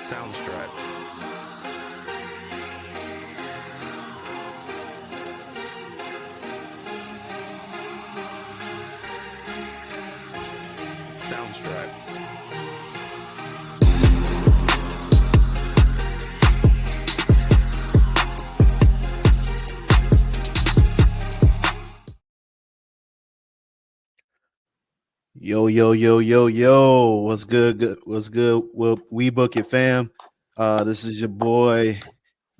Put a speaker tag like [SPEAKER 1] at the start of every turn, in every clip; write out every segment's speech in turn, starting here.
[SPEAKER 1] Soundstripe. Soundstripe.
[SPEAKER 2] Yo, yo, yo, yo, yo. What's good? What's good? Well, we book it, fam. This is your boy,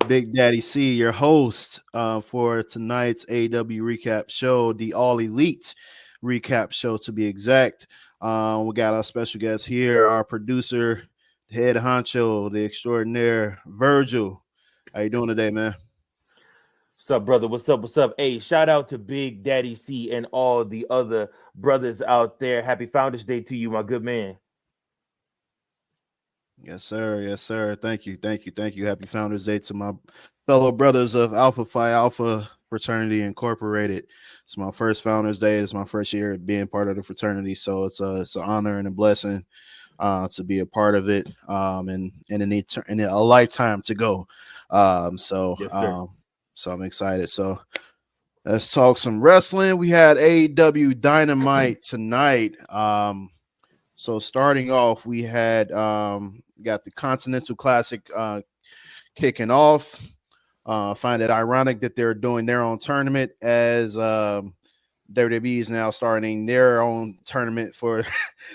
[SPEAKER 2] Big Daddy C, your host for tonight's AEW recap show, the All Elite recap show to be exact. We got our special guest here, our producer, head honcho, the extraordinaire, Virgil. How you doing today, man?
[SPEAKER 3] What's up, brother? What's up? What's up? Hey, shout out to Big Daddy C and all the other brothers out there. Happy Founders Day to you, my good man.
[SPEAKER 2] Yes, sir. Yes, sir. Thank you. Thank you. Thank you. Happy Founders Day to my fellow brothers of Alpha Phi Alpha Fraternity Incorporated. It's my first Founders Day. It's my first year being part of the fraternity. So it's an honor and a blessing to be a part of it and a lifetime to go. So I'm excited. So let's talk some wrestling. We had AEW Dynamite tonight. So starting off, we had got the Continental Classic kicking off. Find it ironic that they're doing their own tournament as WWE is now starting their own tournament for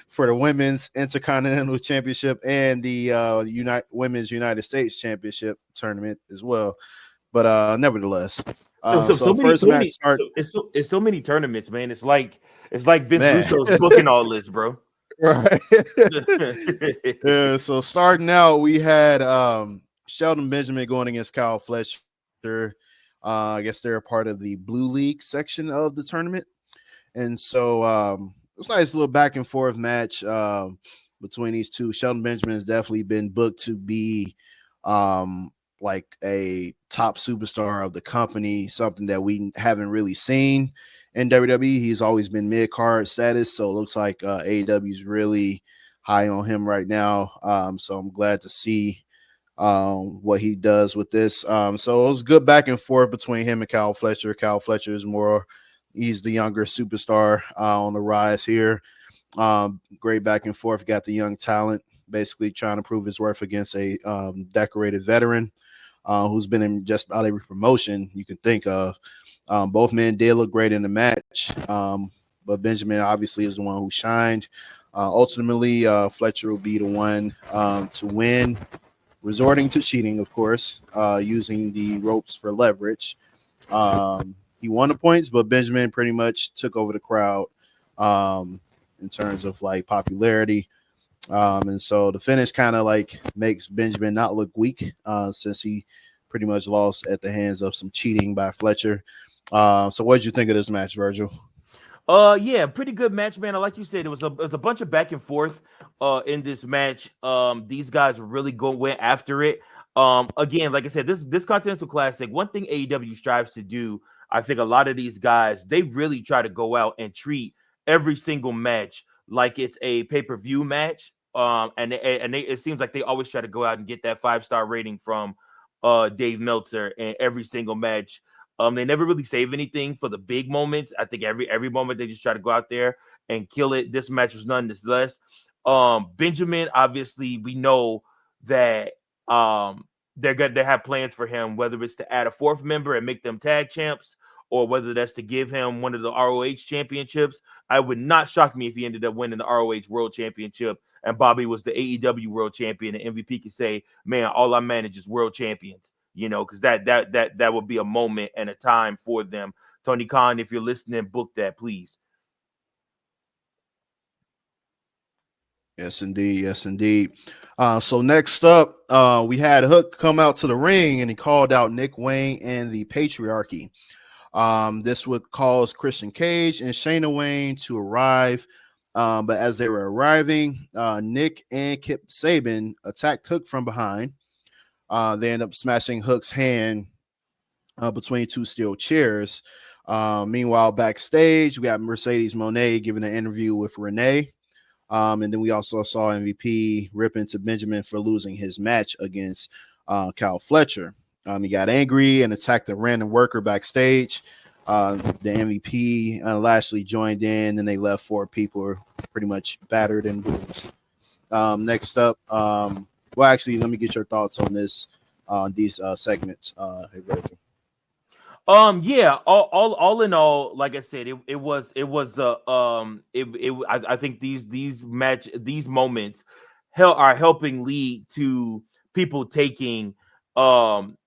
[SPEAKER 2] for the Women's Intercontinental Championship and the Women's United States Championship tournament as well. But nevertheless, so first match start.
[SPEAKER 3] It's so many tournaments, man. It's like Vince Russo's booking all this, bro.
[SPEAKER 2] Right. Yeah, so starting out, we had Shelton Benjamin going against Kyle Fletcher. I guess they're a part of the Blue League section of the tournament. And so it was a nice little back and forth match between these two. Shelton Benjamin has definitely been booked to be like a top superstar of the company, something that we haven't really seen in WWE. He's always been mid-card status, so it looks like AEW is really high on him right now. So I'm glad to see what he does with this. So it was good back and forth between him and Kyle Fletcher. Kyle Fletcher is he's the younger superstar on the rise here. Great back and forth. Got the young talent basically trying to prove his worth against a decorated veteran who's been in just about every promotion you can think of. Both men did look great in the match, but Benjamin obviously is the one who shined. Ultimately, Fletcher will be the one to win, resorting to cheating, of course, using the ropes for leverage. He won the points, but Benjamin pretty much took over the crowd in terms of like popularity. And so the finish kind of like makes Benjamin not look weak since he pretty much lost at the hands of some cheating by Fletcher. So what did you think of this match, Virgil?
[SPEAKER 3] Yeah, pretty good match, man. Like you said, it was a bunch of back and forth in this match. These guys really went after it. Again, like I said, this Continental Classic, one thing AEW strives to do, I think a lot of these guys, they really try to go out and treat every single match like it's a pay-per-view match. It seems like they always try to go out and get that 5-star rating from Dave Meltzer in every single match. They never really save anything for the big moments. I think every moment they just try to go out there and kill it. This match was none less. Benjamin, obviously, we know that they're going to have plans for him, whether it's to add a fourth member and make them tag champs, or whether that's to give him one of the ROH championships. I would not shock me if he ended up winning the ROH World Championship and Bobby was the AEW World Champion, and MVP could say, "Man, all I manage is world champions." You know, because that would be a moment and a time for them. Tony Khan, if you're listening, book that, please.
[SPEAKER 2] Yes, indeed. Yes, indeed. So next up, we had Hook come out to the ring and he called out Nick Wayne and the Patriarchy. This would cause Christian Cage and Shayna Wayne to arrive. But as they were arriving, Nick and Kip Sabian attacked Hook from behind. They end up smashing Hook's hand between two steel chairs. Meanwhile, backstage, we got Mercedes Moné giving an interview with Renee. And then we also saw MVP rip into Benjamin for losing his match against Kyle Fletcher. He got angry and attacked a random worker backstage. The MVP Lashley joined in, and they left 4 people pretty much battered and bruised. Next up, well, actually, let me get your thoughts on these segments. Hey, Virgil.
[SPEAKER 3] Yeah, all in all, like I said, I think these moments are helping lead to people taking um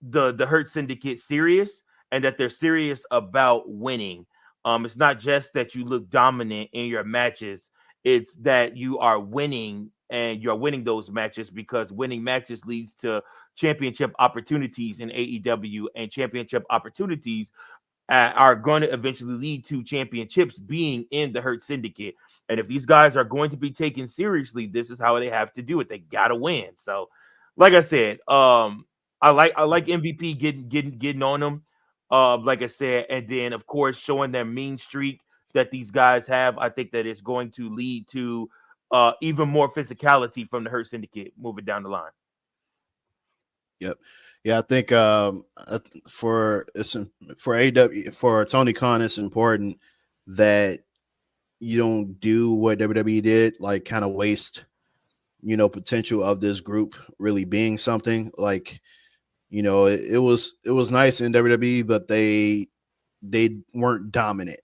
[SPEAKER 3] the Hurt Syndicate serious, and that they're serious about winning. It's not just that you look dominant in your matches, it's that you are winning, and you're winning those matches, because winning matches leads to championship opportunities in AEW, and championship opportunities are going to eventually lead to championships being in the Hurt Syndicate. And if these guys are going to be taken seriously, this is how they have to do it. They got to win. So, like I said, I like MVP getting on them. Like I said, and then of course showing their mean streak that these guys have. I think that it's going to lead to even more physicality from the Hurt Syndicate moving down the line.
[SPEAKER 2] Yep. Yeah, I think for AW for Tony Khan, it's important that you don't do what WWE did, like kind of waste, potential of this group really being something. Like, it was nice in WWE, but they weren't dominant.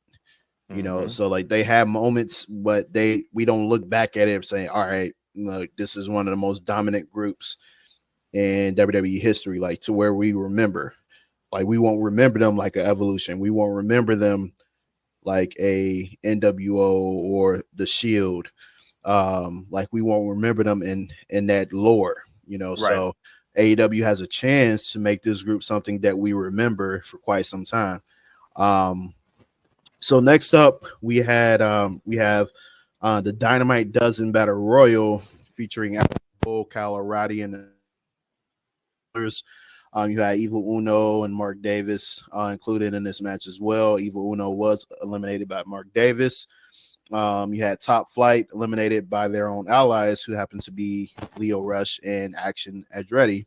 [SPEAKER 2] So like they have moments, but we don't look back at it saying, all right, look, this is one of the most dominant groups in WWE history, like to where we remember. Like we won't remember them like an Evolution. We won't remember them like a NWO or the Shield. Like we won't remember them in that lore,
[SPEAKER 3] Right.
[SPEAKER 2] So AEW has a chance to make this group something that we remember for quite some time. So next up we have the Dynamite Dozen Battle Royal featuring Kyle O'Reilly and the others. You had Evil Uno and Mark Davis included in this match as well. Evil Uno was eliminated by Mark Davis. You had Top Flight eliminated by their own allies, who happened to be Leo Rush and Action Andretti.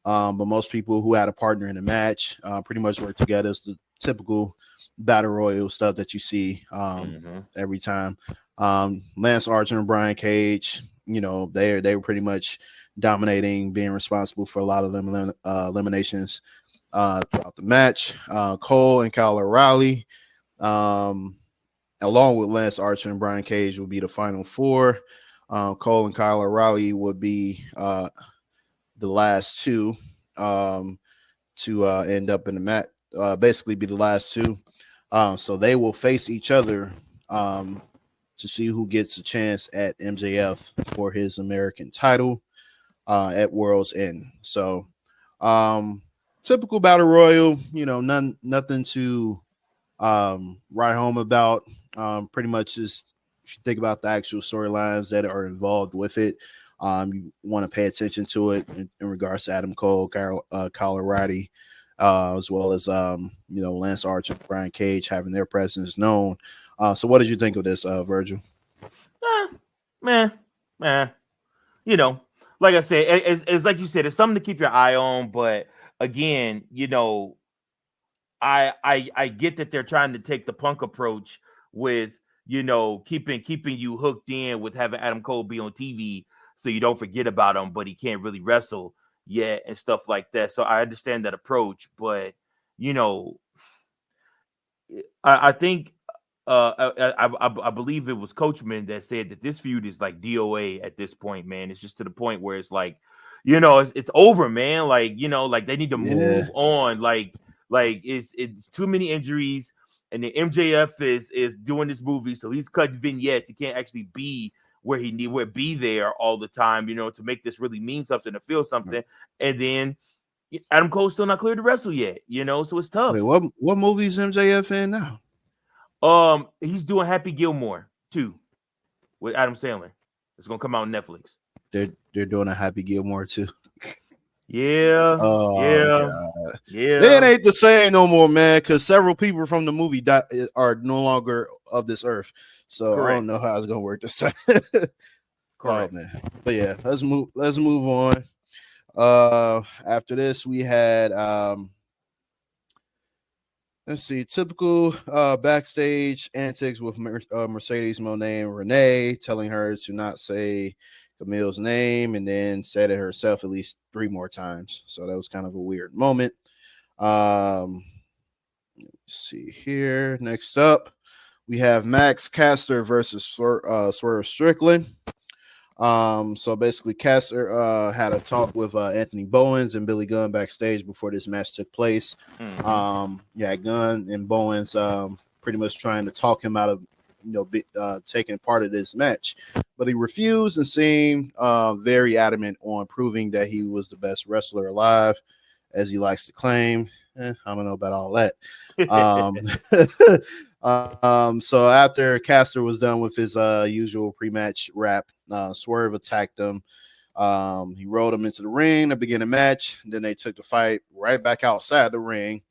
[SPEAKER 2] But most people who had a partner in the match pretty much worked together. It's the typical battle royal stuff that you see every time. Lance Archer and Brian Cage, they were pretty much dominating, being responsible for a lot of them eliminations throughout the match. Cole and Kyle O'Reilly, along with Lance Archer and Brian Cage, will be the final 4. Cole and Kyle O'Reilly would be the last 2 to end up in the match. Basically, be the last 2. So they will face each other to see who gets a chance at MJF for his American title at World's End. So typical battle royal, nothing to write home about. Pretty much just if you think about the actual storylines that are involved with it, you want to pay attention to it in regards to Adam Cole, Kyle O'Reilly, as well as Lance Archer and Brian Cage having their presence known. So what did you think of this, Virgil?
[SPEAKER 3] Man, like I said, it's like you said, it's something to keep your eye on. But again, I get that they're trying to take the Punk approach with keeping you hooked in with having Adam Cole be on TV, so you don't forget about him, but he can't really wrestle yet and stuff like that. So I understand that approach, but I think I believe it was Coachman that said that this feud is like DOA at this point, man. It's just to the point where it's like, it's over, man. Like, like they need to move on. Like it's too many injuries, and the MJF is doing this movie, so he's cutting vignettes. He can't actually be where be there all the time, to make this really mean something, to feel something. And then Adam Cole's still not cleared to wrestle yet, so it's tough.
[SPEAKER 2] Wait, what movie is MJF in now?
[SPEAKER 3] He's doing Happy Gilmore 2 with Adam Sandler. It's gonna come out on Netflix.
[SPEAKER 2] They're doing a Happy Gilmore 2.
[SPEAKER 3] Yeah,
[SPEAKER 2] Oh
[SPEAKER 3] yeah,
[SPEAKER 2] god, then
[SPEAKER 3] yeah.
[SPEAKER 2] ain't the same no more, man. Because several people from the movie are no longer of this earth. So I don't
[SPEAKER 3] Correct.
[SPEAKER 2] know how it's gonna work this time. Oh
[SPEAKER 3] Correct.
[SPEAKER 2] man, but yeah, let's move. Let's move on. After this, we had let's see, typical backstage antics with Mercedes Monet and Renee, telling her to not say Camille's name, and then said it herself at least 3 more times. So that was kind of a weird moment. Um, let's see here. Next up, we have Max Caster versus Swerve Strickland. So basically, Caster had a talk with Anthony Bowens and Billy Gunn backstage before this match took place.
[SPEAKER 3] Mm-hmm.
[SPEAKER 2] Yeah, Gunn and Bowens pretty much trying to talk him out of taking part of this match, but he refused and seemed very adamant on proving that he was the best wrestler alive, as he likes to claim. I don't know about all that. Um, so after Caster was done with his usual pre-match rap, Swerve attacked him. He rolled him into the ring to begin the match. Then they took the fight right back outside the ring.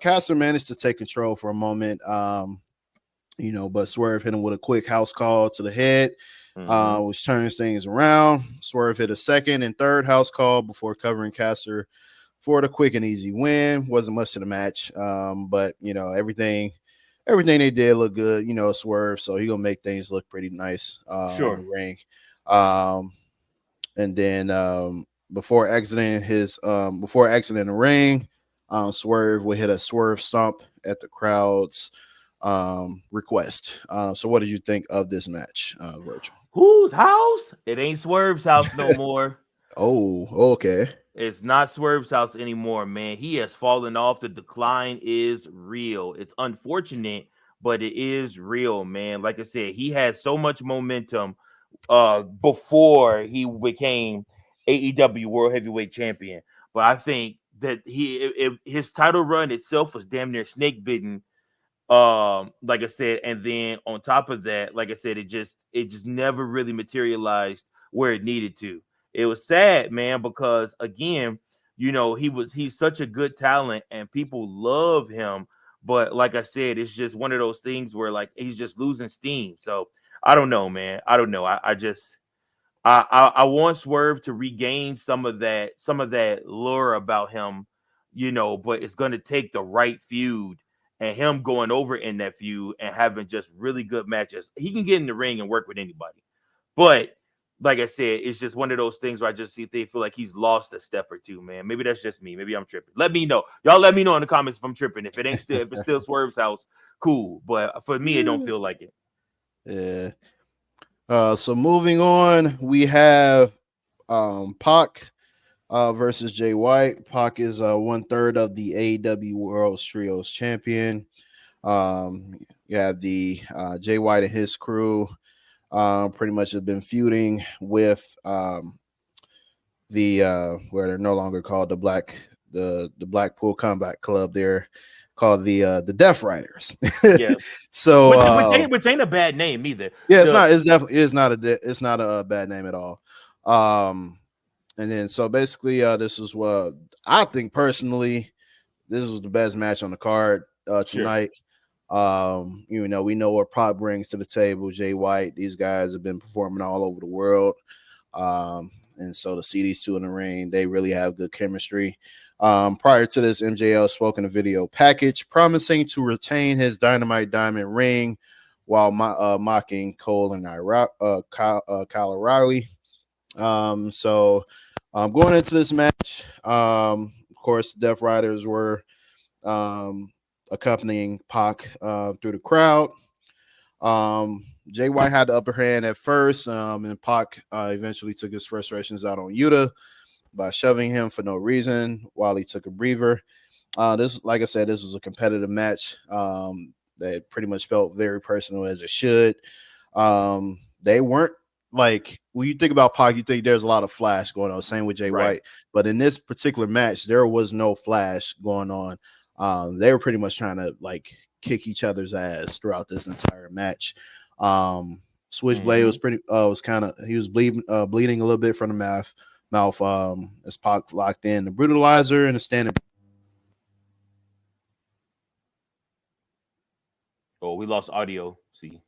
[SPEAKER 2] Caster managed to take control for a moment, but Swerve hit him with a quick house call to the head,
[SPEAKER 3] Mm-hmm.
[SPEAKER 2] which turns things around. Swerve hit a second and third house call before covering Caster for the quick and easy win. Wasn't much to the match, but everything they did looked good. Swerve, so he gonna make things look pretty nice in the
[SPEAKER 3] Sure.
[SPEAKER 2] ring. Um, and then before exiting the ring, Swerve would hit a swerve stomp at the crowd's request. So, what did you think of this match, Virgil?
[SPEAKER 3] Whose house? It ain't Swerve's house no more.
[SPEAKER 2] Oh, okay.
[SPEAKER 3] It's not Swerve's house anymore, man. He has fallen off. The decline is real. It's unfortunate, but it is real, man. Like I said, he had so much momentum before he became AEW World Heavyweight Champion. But I think that his title run itself was damn near snake bitten. Like I said, and then on top of that, like I said, it just never really materialized where it needed to. It was sad, man, because again, he's such a good talent and people love him. But like I said, it's just one of those things where like he's just losing steam. So I don't know, man. I don't know. I just I want Swerve to regain some of that lure about him, but it's gonna take the right feud and him going over in that feud and having just really good matches. He can get in the ring and work with anybody. But like I said, it's just one of those things where I just see they feel like he's lost a step or two, man. Maybe that's just me. Maybe I'm tripping. Let me know. Y'all let me know in the comments if I'm tripping. If it's still Swerve's house, cool. But for me, it don't feel like it.
[SPEAKER 2] Yeah. So moving on, we have Pac versus Jay White. Pac is 1/3 of the AEW World Trios Champion. You have the Jay White and his crew pretty much have been feuding with the where they're no longer called the Blackpool Combat Club. They're called the Death Riders.
[SPEAKER 3] Yeah.
[SPEAKER 2] So
[SPEAKER 3] Which ain't a bad name either.
[SPEAKER 2] yeah, it's
[SPEAKER 3] The
[SPEAKER 2] not. It's definitely it's not a bad name at all. Um, and then so basically, this is what I think personally. This was the best match on the card
[SPEAKER 3] Sure.
[SPEAKER 2] tonight. We know what Prop brings to the table. Jay White, these guys have been performing all over the world. And so to see these two in the ring, they really have good chemistry. Prior to this, MJL spoke in a video package promising to retain his Dynamite Diamond ring while mocking Cole and Kyle O'Reilly. Going into this match, of course, the Death Riders were accompanying Pac through the crowd. Jay White had the upper hand at first, and Pac eventually took his frustrations out on Yuta by shoving him for no reason while he took a breather. Like I said, this was a competitive match that pretty much felt very personal as it should. They weren't like when you think about Pac, you think there's a lot of flash going on. Same with Jay
[SPEAKER 3] Right.
[SPEAKER 2] White, but in this particular match, there was no flash going on. They were pretty much trying to like kick each other's ass throughout this entire match. Switchblade
[SPEAKER 3] Mm-hmm.
[SPEAKER 2] was pretty was kind of he was bleeding a little bit from the mouth. mouth is locked in. The brutalizer and the standing.
[SPEAKER 3] Oh, we lost audio. See.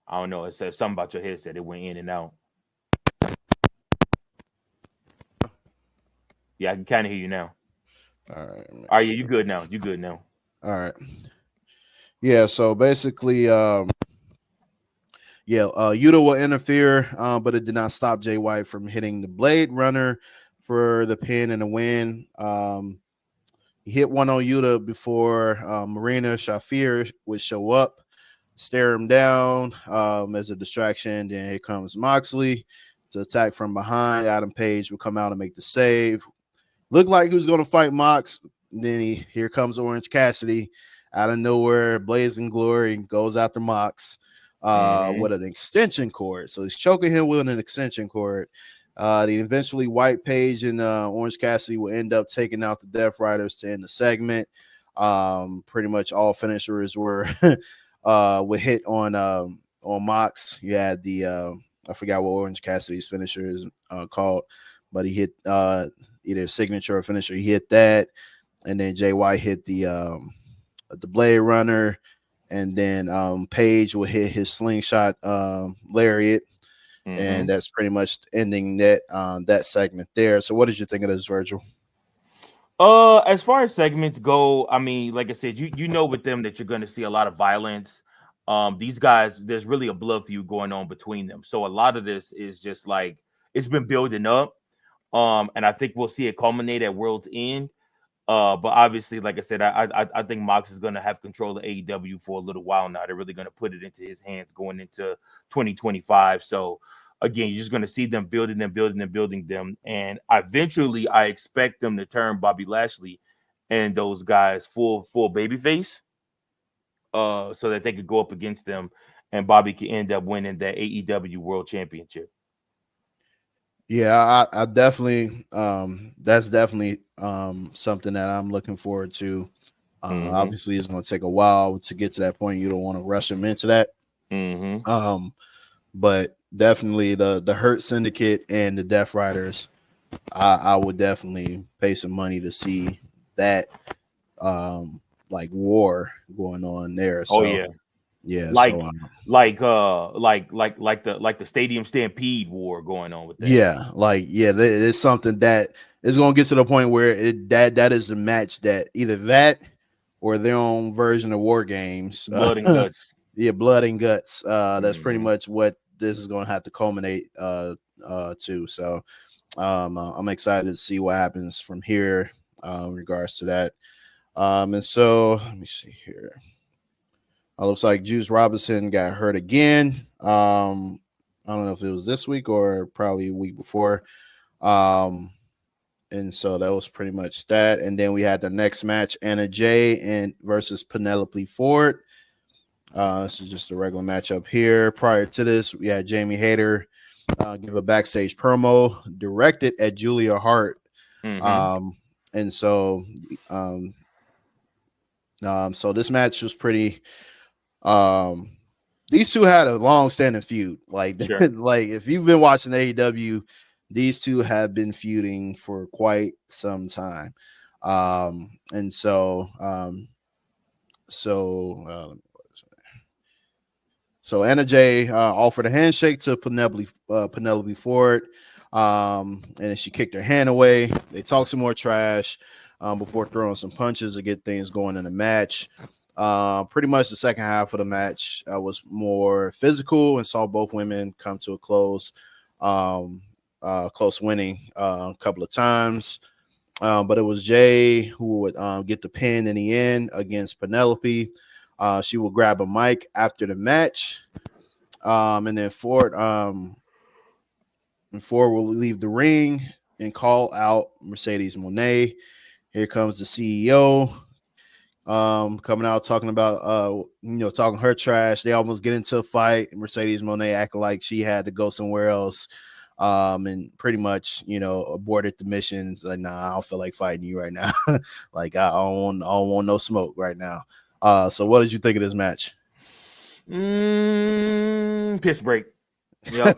[SPEAKER 3] I don't know. It says something about your headset. It went in and out. Yeah, I can kind of hear you now.
[SPEAKER 2] All right.
[SPEAKER 3] All right, yeah, you good now. You good now.
[SPEAKER 2] All right. Yeah. So basically, Yuta will interfere, but it did not stop Jay White from hitting the Blade Runner for the pin and the win. He hit one on Yuta before Marina Shafir would show up, stare him down as a distraction. Then here comes Moxley to attack from behind. Adam Page will come out and make the save. Looked like he was going to fight Mox. Then here comes Orange Cassidy out of nowhere, blazing glory, goes after Mox with an extension cord. So he's choking him with an extension cord. Eventually White Page and Orange Cassidy will end up taking out the Death Riders to end the segment. Pretty much all finishers were would hit on Mox. You had the I forgot what Orange Cassidy's finisher is called, but he hit either signature or finisher. He hit that, and then Jay White hit the Blade Runner, and then Page will hit his slingshot lariat. And that's pretty much ending that segment there. So what did you think of this, Virgil?
[SPEAKER 3] As far as segments go, I mean, like I said, you know with them that you're going to see a lot of violence. These guys, there's really a blood feud going on between them. So a lot of this is just like it's been building up. And I think we'll see it culminate at World's End. But obviously, like I said, I think Mox is going to have control of AEW for a little while now. They're really going to put it into his hands going into 2025. So again, you're just going to see them building them, and eventually, I expect them to turn Bobby Lashley and those guys full babyface, so that they could go up against them, and Bobby can end up winning that AEW World Championship.
[SPEAKER 2] Yeah, I definitely that's definitely something that I'm looking forward to. Obviously, it's going to take a while to get to that point. You don't want to rush them into that. But definitely the Hurt Syndicate and the Death Riders, I would definitely pay some money to see that like war going on there. So, yeah.
[SPEAKER 3] Like,
[SPEAKER 2] so
[SPEAKER 3] like the Stadium Stampede war going on with that.
[SPEAKER 2] It's something that is going to get to the point where that is the match that either that or their own version of War Games,
[SPEAKER 3] Blood and Guts.
[SPEAKER 2] Yeah, Blood and Guts. That's pretty much what this is going to have to culminate to. So I'm excited to see what happens from here in regards to that. And so let me see here. Looks like Juice Robinson got hurt again. I don't know if it was this week or probably a week before. And so that was pretty much that. And then we had the next match, Anna Jay versus Penelope Ford. This is just a regular matchup here. Prior to this, we had Jamie Hayter give a backstage promo directed at Julia Hart. And so this match was pretty these two had a long-standing feud. Like, like if you've been watching AEW, these two have been feuding for quite some time. And so Anna Jay offered a handshake to Penelope Ford, and then she kicked her hand away. They talked some more trash before throwing some punches to get things going in the match. Pretty much the second half of the match was more physical and saw both women come to a close winning a couple of times. But it was Jay who would get the pin in the end against Penelope. She will grab a mic after the match. And then Ford will leave the ring and call out Mercedes Moné. Here comes the CEO coming out talking about talking her trash. They almost get into a fight. Mercedes Moné acting like she had to go somewhere else. And pretty much, aborted the missions. Like, nah, I don't feel like fighting you right now. Like, I don't want no smoke right now. So what did you think of this match?
[SPEAKER 3] Piss break. Yep.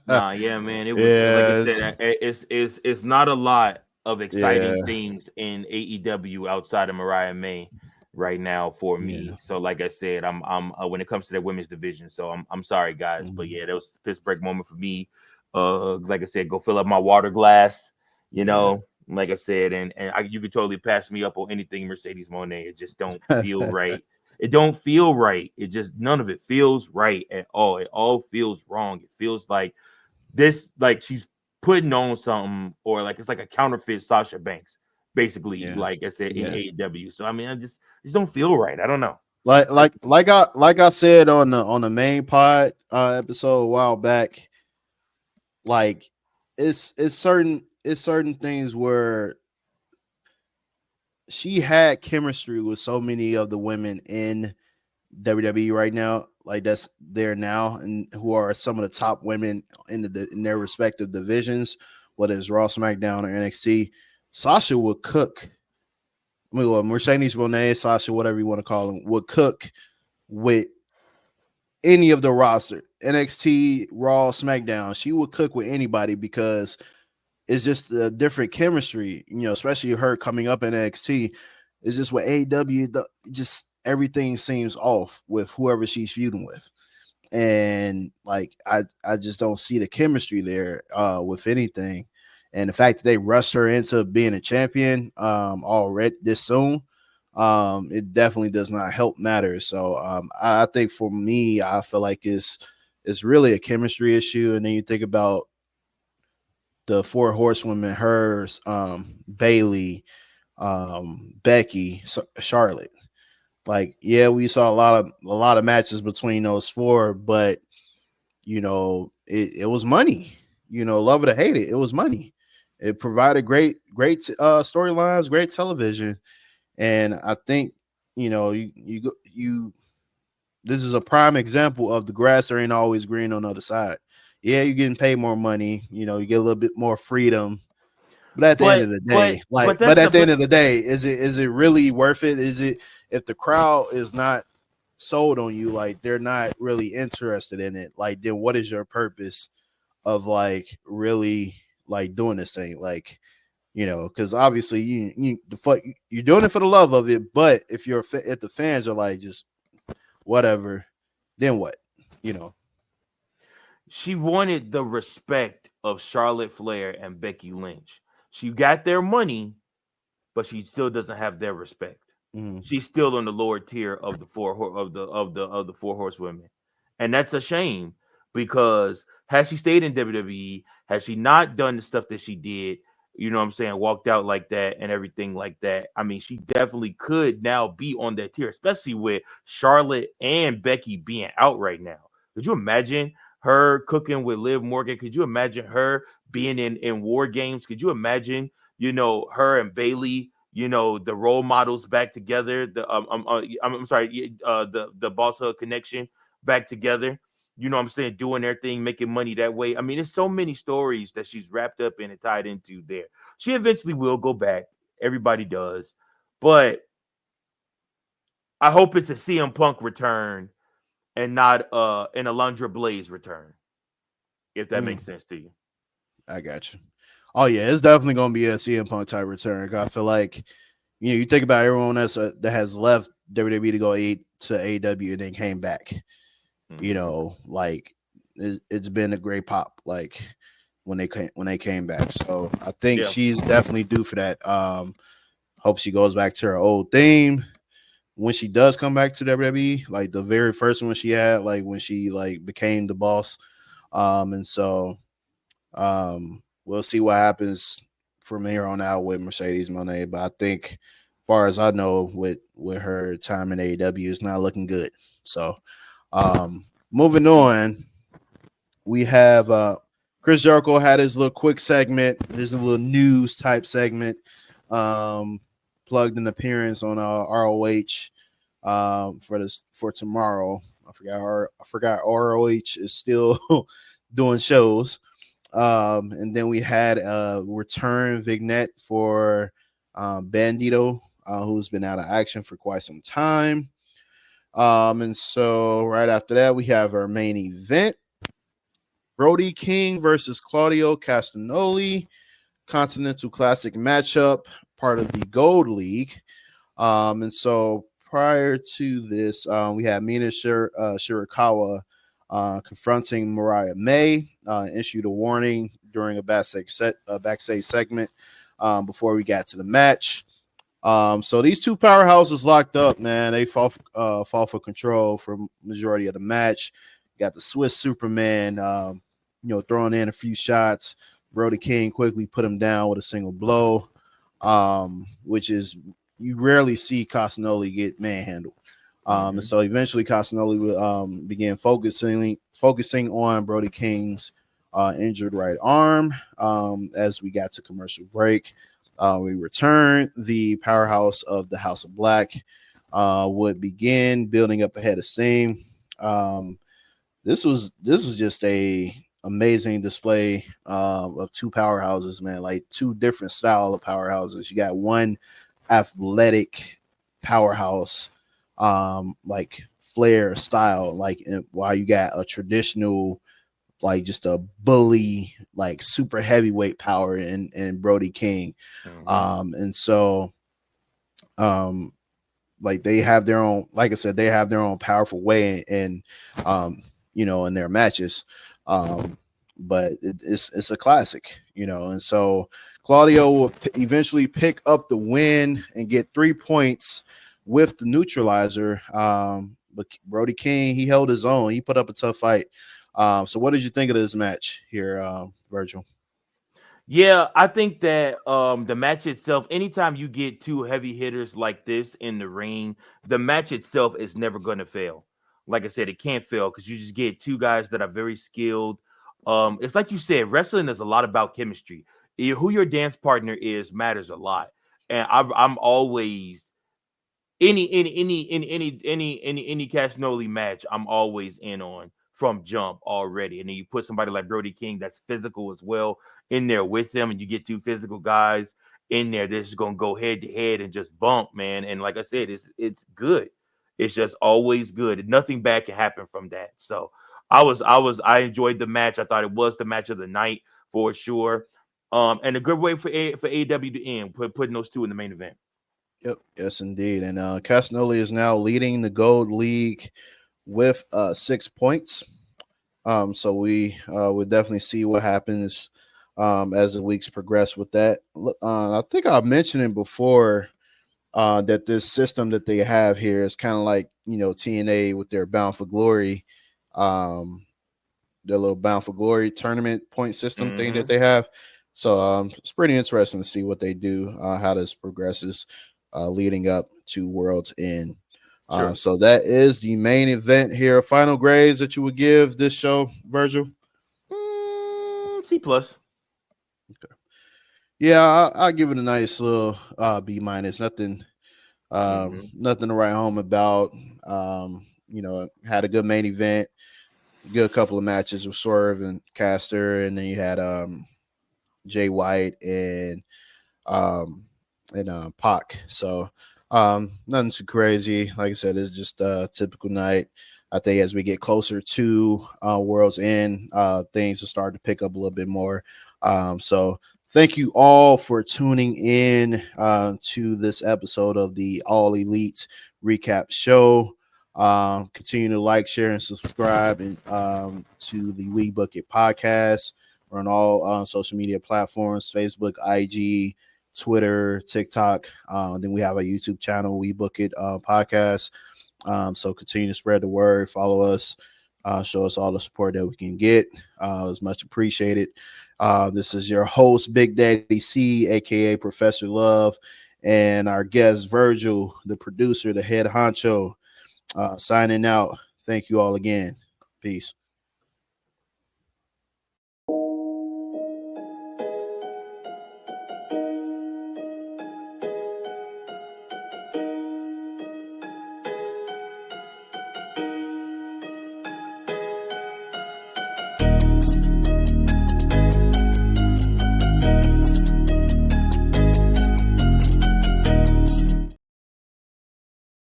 [SPEAKER 3] Nah, yeah, man. It was like I
[SPEAKER 2] Yeah,
[SPEAKER 3] said, it's not a lot of
[SPEAKER 2] yeah,
[SPEAKER 3] exciting things in AEW outside of Mariah May right now for
[SPEAKER 2] yeah.
[SPEAKER 3] me. So, like I said, I'm when it comes to that women's division. So I'm sorry, guys, but
[SPEAKER 2] Mhm.
[SPEAKER 3] yeah, that was the piss break moment for me. Like I said, go fill up my water glass. You
[SPEAKER 2] Yeah.
[SPEAKER 3] know, like I said, you could totally pass me up on anything Mercedes Monet. It just don't feel right. It don't feel right. It just none of it feels right at all. It all feels wrong. It feels like this, like she's putting on something, or like it's like a counterfeit Sasha Banks, basically,
[SPEAKER 2] Yeah.
[SPEAKER 3] like I said in
[SPEAKER 2] Yeah.
[SPEAKER 3] AEW. So I mean, I just don't feel right. I don't know.
[SPEAKER 2] Like I said on the main pod episode a while back, like it's certain things where she had chemistry with so many of the women in WWE right now, like that's there now, and who are some of the top women in their respective divisions, whether it's Raw, SmackDown, or NXT. Sasha would cook. I mean, well, Mercedes Moné, Sasha, whatever you want to call them, would cook with any of the roster, NXT, Raw, SmackDown. She would cook with anybody because it's just a different chemistry, especially her coming up in NXT. It's just with AEW, just everything seems off with whoever she's feuding with. And like I just don't see the chemistry there with anything. And the fact that they rushed her into being a champion already this soon, it definitely does not help matters. So I think for me, I feel like it's really a chemistry issue. And then you think about the four horsewomen, hers, Bailey, Becky, Charlotte. Like, yeah, we saw a lot of matches between those four, but it was money. Love it or hate it, it was money. It provided great storylines, great television, and I think you this is a prime example of the grass ain't always green on the other side. Yeah, you're getting paid more money. You get a little bit more freedom, but at the end
[SPEAKER 3] But
[SPEAKER 2] of the
[SPEAKER 3] but
[SPEAKER 2] day,
[SPEAKER 3] but
[SPEAKER 2] but
[SPEAKER 3] that's the
[SPEAKER 2] at the end
[SPEAKER 3] but
[SPEAKER 2] of the day, is it really worth it? Is it if the crowd is not sold on you, like they're not really interested in it, like then what is your purpose of like really like doing this thing? Like, because obviously you're doing it for the love of it, but if the fans are like just whatever, then what? You know.
[SPEAKER 3] she wanted the respect of Charlotte Flair and Becky Lynch. She got their money, but she still doesn't have their respect.
[SPEAKER 2] Mhm.
[SPEAKER 3] She's still on the lower tier of the of the four horsewomen, and that's a shame because had she stayed in WWE, had she not done the stuff that she did, you know what I'm saying, walked out like that and everything like that. I mean, she definitely could now be on that tier, especially with Charlotte and Becky being out right now. Could you imagine her cooking with Liv Morgan? Could you imagine her being in War Games? Could you imagine, her and Bailey, the role models back together, I'm sorry, the Bosshood connection back together, you know what I'm saying, doing their thing, making money that way. I mean, there's so many stories that she's wrapped up in and tied into there. She eventually will go back. Everybody does. But I hope it's a CM Punk return and not an Alundra Blaze return, if that
[SPEAKER 2] Mm,
[SPEAKER 3] makes sense to you.
[SPEAKER 2] I got you. Oh yeah, it's definitely gonna be a CM Punk type return. I feel like you think about everyone that has left WWE to go to AEW and then came back.
[SPEAKER 3] Mm-hmm.
[SPEAKER 2] Like it's been a great pop. Like when they came back. So I think
[SPEAKER 3] Yeah.
[SPEAKER 2] she's definitely due for that. Hope she goes back to her old theme when she does come back to WWE, like the very first one she had, like when she like became the boss. And so we'll see what happens from here on out with Mercedes Monet. But I think, as far as I know, with her time in AEW, it's not looking good. So moving on, we have Chris Jericho had his little quick segment, his little news type segment. Um, Plugged an appearance on ROH for tomorrow. I forgot ROH is still doing shows. And then we had a return vignette for Bandito, who's been out of action for quite some time. And so right after that, we have our main event: Brody King versus Claudio Castagnoli, Continental Classic matchup, part of the Gold League. And so prior to this, we had Mina Shirakawa confronting Mariah May, issued a warning during a backstage segment before we got to the match. So these two powerhouses locked up, man. They fall for control for majority of the match. Got the Swiss Superman, throwing in a few shots. Brody King quickly put him down with a single blow, which is you rarely see Castagnoli get manhandled. And so eventually Castagnoli began focusing on Brody King's injured right arm as we got to commercial break. We return. The powerhouse of the House of Black would begin building up ahead of steam. This was just a amazing display of two powerhouses, man. Like two different style of powerhouses. You got one athletic powerhouse, like Flair style, like while you got a traditional, like just a bully, like super heavyweight power in Brody King. And so like they have their own, like I said, they have their own powerful way in their matches. But it's a classic, and so Claudio will eventually pick up the win and get 3 points with the neutralizer. But Brody King, he held his own. He put up a tough fight. So what did you think of this match here, Virgil?
[SPEAKER 3] Yeah, I think that the match itself, anytime you get two heavy hitters like this in the ring, the match itself is never going to fail. Like I said, it can't fail because you just get two guys that are very skilled. It's like you said, wrestling is a lot about chemistry. Who your dance partner is matters a lot, and I'm always any Castagnoli match, I'm always in on from jump already. And then you put somebody like Brody King that's physical as well in there with them, and you get two physical guys in there that's just gonna go head to head and just bump, man. And like I said, it's good. It's just always good. Nothing bad can happen from that. So I enjoyed the match. I thought it was the match of the night for sure. And a good way for AEW to end, putting those two in the main event.
[SPEAKER 2] Yep, yes, indeed. And Castagnoli is now leading the Gold League with 6 points. So we would definitely see what happens as the weeks progress with that. I think I mentioned it before that this system that they have here is kind of like TNA with their Bound for Glory, their little Bound for Glory tournament point system thing that they have. So it's pretty interesting to see what they do, how this progresses leading up to World's End.
[SPEAKER 3] Sure.
[SPEAKER 2] So that is the main event here. Final grades that you would give this show, Virgil?
[SPEAKER 3] C+.
[SPEAKER 2] Okay. Yeah, I'll give it a nice little B-. Nothing nothing to write home about. Had a good main event, good couple of matches with Swerve and Caster, and then you had Jay White and Pac. So nothing too crazy. Like I said, it's just a typical night. I think as we get closer to World's End, things will start to pick up a little bit more. So thank you all for tuning in to this episode of the All Elite Recap Show. Continue to like, share, and subscribe to the We Book It podcast. We're on all social media platforms: Facebook, IG, Twitter, TikTok. Then we have a YouTube channel, We Book It podcast. So continue to spread the word, follow us, show us all the support that we can get. It's much appreciated. This is your host, Big Daddy C, aka Professor Love, and our guest Virgil, the producer, the head honcho, signing out. Thank you all again. Peace.